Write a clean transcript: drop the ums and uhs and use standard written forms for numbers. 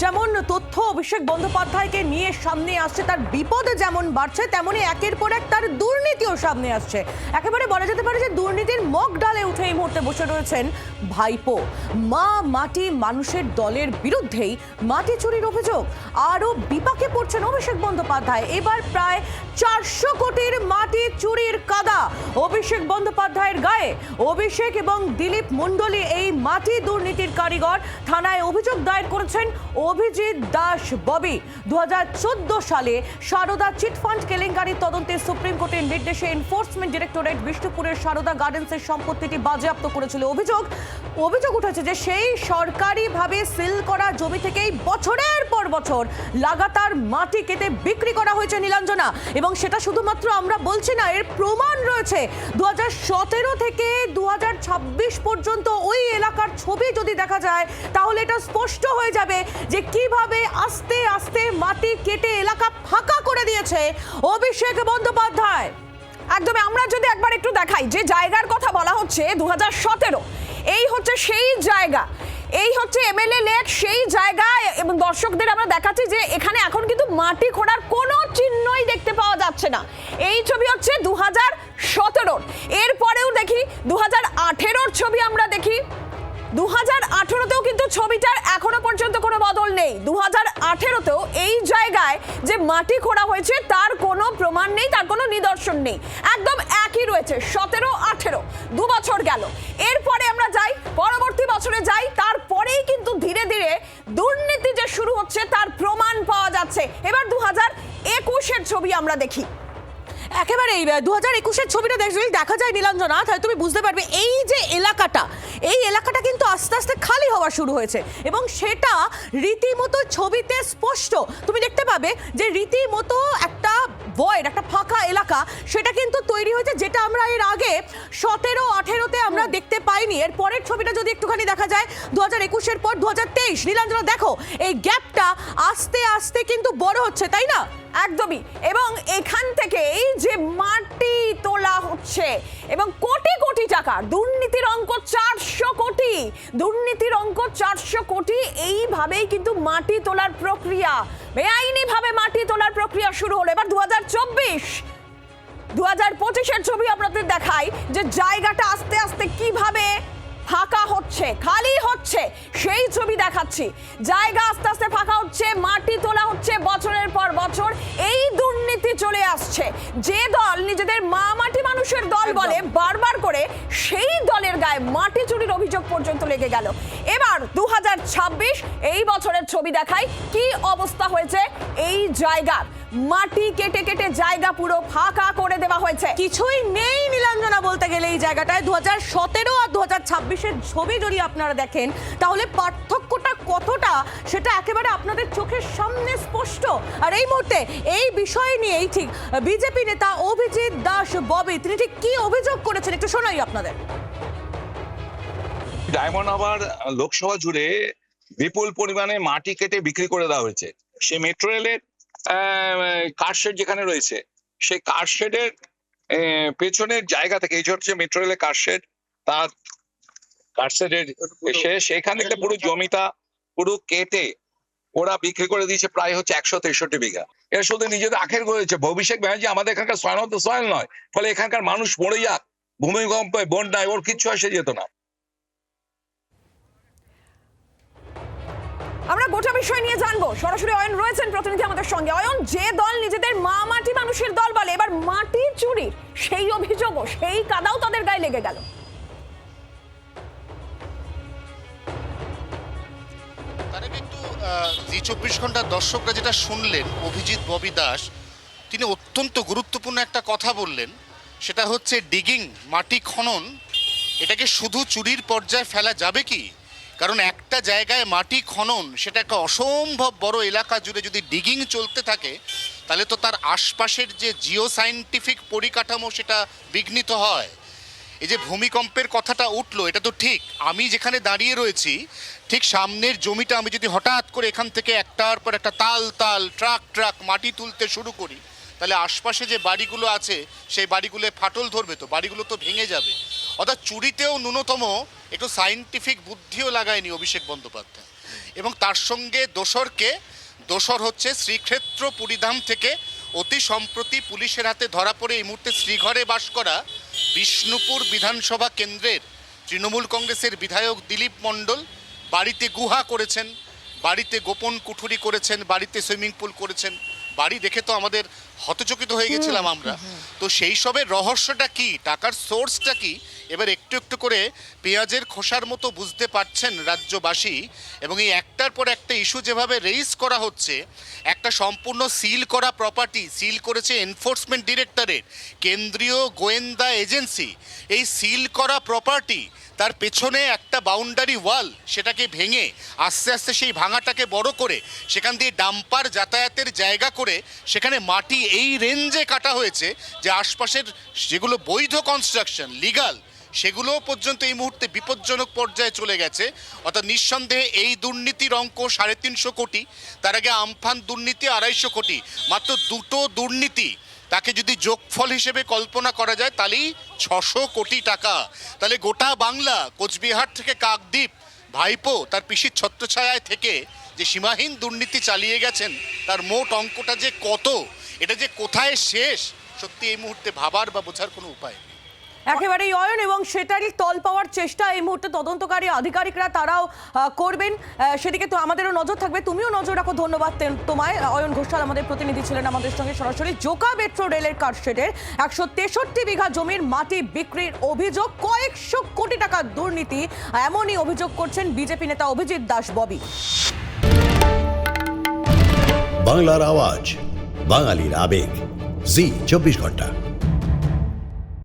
যেমন তথ্য অভিষেক বন্দ্যোপাধ্যায়কে নিয়ে সামনে আসছে, তার বিপদ যেমন বাড়ছে, তেমনি একের পর এক তার দুর্নীতিও সামনে আসছে। একেবারে বলা যেতে পারে যে দুর্নীতির মগ ডালে উঠে এই মুহূর্তে বসে রয়েছেন ভাইপো। মা মাটি মানুষের দলের বিরুদ্ধেই মাটি চুরির অভিযোগ। আরও বিপাকে পড়ছেন অভিষেক বন্দ্যোপাধ্যায়। এবার প্রায় 400 কোটির মাটি চুরির কাদা অভিষেক বন্দ্যোপাধ্যায়ের গায়ে। অভিষেক এবং দিলীপ মণ্ডলী এই মাটি দুর্নীতির কারিগর। থানায় অভিযোগ দায়ের করেছেন অভিজিৎ দাস ববি। 2014 সালে সারদা চিটফান্ড কেলেঙ্কারির তদন্তে সুপ্রিম কোর্টের নির্দেশে এনফোর্সমেন্ট ডিরেক্টরেট বিষ্ণুপুরের সারদা গার্ডেন্সের সম্পত্তিটি বাজেয়াপ্ত করেছিল। অভিযোগ উঠেছে যে সেই সরকারিভাবে সিল করা জমি থেকেই বছরের পর বছর লাগাতার মাটি কেটে বিক্রি করা হয়েছে নীলাঞ্জনা। এবং সেটা শুধুমাত্র আমরা বলছি না, এর প্রমাণ রয়েছে। 2017 থেকে 2026 পর্যন্ত ওই এলাকার ছবি যদি দেখা যায় তাহলে এটা স্পষ্ট হয়ে যাবে যে কিভাবে আস্তে আস্তে মাটি কেটে এলাকা ফাঁকা করে দিয়েছে অভিষেক বন্দ্যোপাধ্যায়। একদমই। আমরা যদি একবার একটু দেখাই যে জায়গার কথা বলা হচ্ছে 2017, এই হচ্ছে সেই জায়গা, এই হচ্ছে এমএলএ লেক সেই জায়গা। এবং দর্শকদের আমরা দেখাচ্ছি যে এখানে এখন কিন্তু মাটি খোঁড়ার কোনো চিহ্নই দেখতে পাওয়া যাচ্ছে না। এই ছবি হচ্ছে 2017। এরপরেও দেখি 2018-র ছবি আমরা দেখি। 2018-তেও কিন্তু ছবিটার এখনো পর্যন্ত কোনো বদল নেই। 2018-তেও এই জায়গায় যে মাটি খোঁড়া হয়েছে তার কোনো প্রমাণ নেই, তার কোনো নিদর্শন নেই, একদম একই রয়েছে। 17-18 দু বছর গেল। এরপরে আমরা যাই, পরবর্তী বছরে যাই, তারপরেই কিন্তু ধীরে ধীরে দুর্নীতি যে শুরু হচ্ছে তার প্রমাণ পাওয়া যাচ্ছে। এবার 2021-এর ছবি আমরা দেখি। একেবারে এই 2021-এর ছবিটা যদি দেখা যায় নীলাঞ্জনা, তাহলে তুমি বুঝতে পারবে এই যে এই এলাকাটা কিন্তু আস্তে আস্তে খালি হওয়া শুরু হয়েছে। এবং সেটা রীতিমতো ছবিতে স্পষ্ট। তুমি দেখতে পাবে যে রীতিমতো একটা ভয়েড, একটা ফাঁকা এলাকা সেটা কিন্তু তৈরি হয়েছে, যেটা আমরা এর আগে 17-18-তে আমরা দেখতে পাইনি। এর পরের ছবিটা যদি একটুখানি দেখা যায় 2021-এর পর 2023, নীলাঞ্জনা দেখো এই গ্যাপটা আস্তে আস্তে কিন্তু বড় হচ্ছে, তাই না? একদমই। এবং এখান থেকে এই যে মাটি তোলা হচ্ছে এবং কোটি কোটি টাকা, দুর্নীতির অঙ্ক 400 কোটি, দুর্নীতির অঙ্ক 400 কোটি। এইভাবেই কিন্তু মাটি তোলার প্রক্রিয়া, বেআইনিভাবে মাটি তোলার প্রক্রিয়া শুরু হলো। এবার 2024-2025-এর ছবি আপনাদের দেখাই যে জায়গাটা আস্তে আস্তে কিভাবে ফাঁকা হচ্ছে, খালি হচ্ছে, সেই ছবি দেখাচ্ছি। জায়গা আস্তে আস্তে ফাঁকা হচ্ছে, মাটি তোলা হচ্ছে বছরের পর বছর। এই দুর্নীতি চলে আসছে। যে দল নিজেদের মা মাটি মানুষের দল বলে বারবার করে, সেই দলের গায়ে মাটি চুরির অভিযোগ পর্যন্ত লেগে গেল। এবার 2026 এই বছরের ছবি দেখাই কি অবস্থা হয়েছে এই জায়গার। মাটি কেটে কেটে জায়গা পুরো ফাঁকা করে দেওয়া হয়েছে, কিছুই নেই নীলাঞ্জনা বলতে গেলে এই জায়গাটায়। 2017 আর 2026-এর ছবি যদি আপনারা দেখেন তাহলে পার্থক্যটা কতটা সেটা একেবারে আপনাদের চোখের সামনে স্পষ্ট। আর এই মুহূর্তে এই বিষয় নিয়েই ঠিক বিজেপি নেতা অভিজিৎ দাস ববি তিনি ঠিক কি অভিযোগ করেছেন একটু শোনাই আপনাদের। ডায়মন্ড হারবার লোকসভা জুড়ে বিপুল পরিমাণে মাটি কেটে বিক্রি করে দেওয়া হয়েছে। সে মেট্রো রেলের কারশেড যেখানে রয়েছে, সেই কারশেডের পেছনের জায়গা থেকে, এই হচ্ছে মেট্রো রেলের কারশেড, তার কারশেডের এসে সেখান থেকে পুরো জমিটা পুরো কেটে ওরা বিক্রি করে দিয়েছে প্রায় হচ্ছে 163 বিঘা। এরা শুধু নিজেদের আখের করেছে। অভিষেক ব্যানার্জি আমাদের এখানকার সয়েল নয়, ফলে এখানকার মানুষ মরে যাক, ভূমিকম্পে, বন্যায়, ওর কিচ্ছু আসে যেত না। আমরা গোটা বিষয় নিয়ে জানবো। সরাসরি অয়ন রয়েছেন প্রতিনিধি আমাদের সঙ্গে। অয়ন, যে দল নিজেদের মা মাটি মানুষের দল বলে, এবার মাটি চুরির সেই অভিযোগও, সেই কাদাও তাদের গায়ে লেগে গেল। একটু জি24 ঘন্টার দর্শকরা যেটা শুনলেন, অভিজিৎ ববি দাস তিনি অত্যন্ত গুরুত্বপূর্ণ একটা কথা বললেন। সেটা হচ্ছে ডিগিং, মাটি খনন, এটাকে শুধু চুরির পর্যায়ে ফেলা যাবে কি? কারণ একটা জায়গায় মাটি খনন, সেটা একটা অসম্ভব বড় এলাকা জুড়ে যদি ডিগিং চলতে থাকে তাহলে তো তার আশপাশের যে জিও সায়েন্টিফিক পরিকাঠামো সেটা বিঘ্নিত হয়। এই যে ভূমিকম্পের কথাটা উঠলো, এটা তো ঠিক। আমি যেখানে দাঁড়িয়ে রয়েছি ঠিক সামনের জমিটা আমি যদি হঠাৎ করে এখান থেকে একটার পর একটা তাল তাল ট্রাক মাটি তুলতে শুরু করি, তাহলে আশপাশে যে বাড়িগুলো আছে সেই বাড়িগুলো ফাটল ধরবে, তো বাড়িগুলো তো ভেঙে যাবে। অর্থাৎ চুরিতেও ন্যূনতম একটু সায়েন্টিফিক বুদ্ধিও লাগায়নি অভিষেক বন্দ্যোপাধ্যায়। এবং তার সঙ্গে দোসর হচ্ছে শ্রীক্ষেত্র পুরীধাম থেকে অতি সম্প্রতি পুলিশের হাতে ধরা পড়ে এই মুহূর্তে শ্রীঘরে বাস করা বিষ্ণুপুর বিধানসভা কেন্দ্রের তৃণমূল কংগ্রেসের বিধায়ক দিলীপ মণ্ডল। বাড়িতে গুহা করেছেন, বাড়িতে গোপন কুঠুরি করেছেন, বাড়িতে সুইমিং পুল করেছেন। বাড়ি দেখে তো আমাদের হতচকিত হয়ে গেছিলাম আমরা। তো সেই সবের রহস্যটা কি, টাকার সোর্সটা কি, এবার একটু একটু করে পেঁয়াজের খোসার মতো বুঝতে পারছেন রাজ্যবাসী। এবং এই একটার পর একটা ইস্যু যেভাবে রেইজ করা হচ্ছে, একটা সম্পূর্ণ সিল করা প্রপার্টি সিল করেছে এনফোর্সমেন্ট ডিরেক্টরেট, কেন্দ্রীয় গোয়েন্দা এজেন্সি। এই সিল করা প্রপার্টি, তার পেছনে একটা বাউন্ডারি ওয়াল, সেটাকে ভেঙে আস্তে আস্তে সেই ভাঙাটাকে বড় করে সেখান দিয়ে ডাম্পার যাতায়াতের জায়গা করে সেখানে মাটি এই রেঞ্জে কাটা হয়েছে যে আশপাশের যেগুলো বৈধ কনস্ট্রাকশন লিগাল সেগুলো পর্যন্ত এই মুহূর্তে বিপজ্জনক পর্যায়ে চলে গেছে। অর্থাৎ নিঃসন্দেহে এই দুর্নীতির অঙ্ক 350 কোটি, তার আগে আমফান দুর্নীতি 250 কোটি, মাত্র দুটো দুর্নীতি তাকে যদি যোগফল হিসেবে কল্পনা করা যায় তাহলেই 600 কোটি টাকা। তাহলে গোটা বাংলা, কোচবিহার থেকে কাকদ্বীপ, ভাইপো তার পিসির ছত্রছায়ায় থেকে যে সীমাহীন দুর্নীতি চালিয়ে গেছেন, তার মোট অঙ্কটা যে কত, এটা যে কোথায় শেষ, সত্যি এই মুহূর্তে ভাবার বা বোঝার কোনো উপায় নেই। একেবারেই অয়ন, এবং সেটারই তল পাওয়ার চেষ্টা এই মুহূর্তে তদন্তকারী আধিকারিকরা তারাও করবেন। সেদিকে তো আমাদেরও নজর থাকবে, তুমিও নজর রাখো। ধন্যবাদ তোমায়। অয়ন ঘোষাল আমাদের প্রতিনিধি ছিলেন আমাদের সঙ্গে সরাসরি। জোকা মেট্রো রেলের কারশেডের 163 বিঘা জমির মাটি বিক্রির অভিযোগ, কয়েকশো কোটি টাকার দুর্নীতি, এমনই অভিযোগ করছেন বিজেপি নেতা অভিজিৎ দাস ববি। বাংলার আওয়াজ, বাঙালির আবেগ, জি 24 ঘন্টা।